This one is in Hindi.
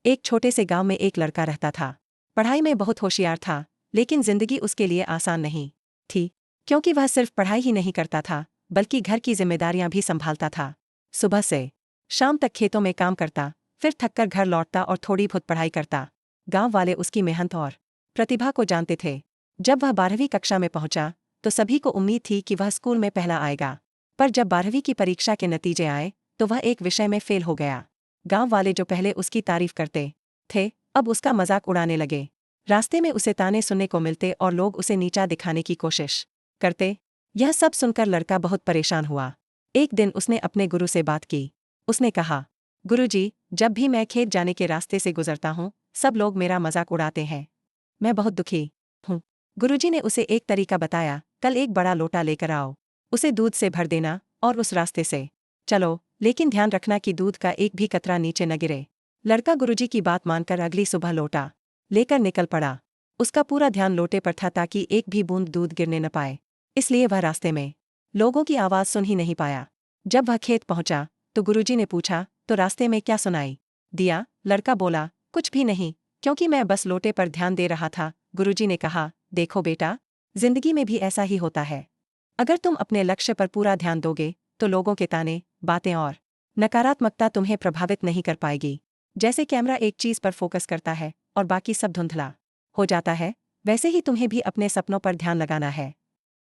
एक छोटे से गांव में एक लड़का रहता था। पढ़ाई में बहुत होशियार था, लेकिन जिंदगी उसके लिए आसान नहीं थी, क्योंकि वह सिर्फ पढ़ाई ही नहीं करता था बल्कि घर की जिम्मेदारियां भी संभालता था। सुबह से शाम तक खेतों में काम करता, फिर थककर घर लौटता और थोड़ी बहुत पढ़ाई करता। गांव वाले उसकी मेहनत और प्रतिभा को जानते थे। जब वह 12वीं कक्षा में पहुंचा तो सभी को उम्मीद थी कि वह स्कूल में पहला आएगा। पर जब 12वीं की परीक्षा के नतीजे आए तो वह एक विषय में फेल हो गया। गांव वाले जो पहले उसकी तारीफ करते थे, अब उसका मजाक उड़ाने लगे। रास्ते में उसे ताने सुनने को मिलते और लोग उसे नीचा दिखाने की कोशिश करते। यह सब सुनकर लड़का बहुत परेशान हुआ। एक दिन उसने अपने गुरु से बात की। उसने कहा, गुरुजी, जब भी मैं खेत जाने के रास्ते से गुजरता हूँ, सब लोग मेरा मजाक उड़ाते हैं। मैं बहुत दुखी हूँ। गुरुजी ने उसे एक तरीका बताया, कल एक बड़ा लोटा लेकर आओ, उसे दूध से भर देना और उस रास्ते से चलो, लेकिन ध्यान रखना कि दूध का एक भी कतरा नीचे न गिरे। लड़का गुरुजी की बात मानकर अगली सुबह लोटा लेकर निकल पड़ा। उसका पूरा ध्यान लोटे पर था ताकि एक भी बूंद दूध गिरने न पाए, इसलिए वह रास्ते में लोगों की आवाज़ सुन ही नहीं पाया। जब वह खेत पहुंचा तो गुरुजी ने पूछा, तो रास्ते में क्या सुनाई दिया? लड़का बोला, कुछ भी नहीं, क्योंकि मैं बस लोटे पर ध्यान दे रहा था। गुरुजी ने कहा, देखो बेटा, जिंदगी में भी ऐसा ही होता है। अगर तुम अपने लक्ष्य पर पूरा ध्यान दोगे तो लोगों के ताने, बातें और नकारात्मकता तुम्हें प्रभावित नहीं कर पाएगी। जैसे कैमरा एक चीज पर फोकस करता है और बाकी सब धुंधला हो जाता है, वैसे ही तुम्हें भी अपने सपनों पर ध्यान लगाना है।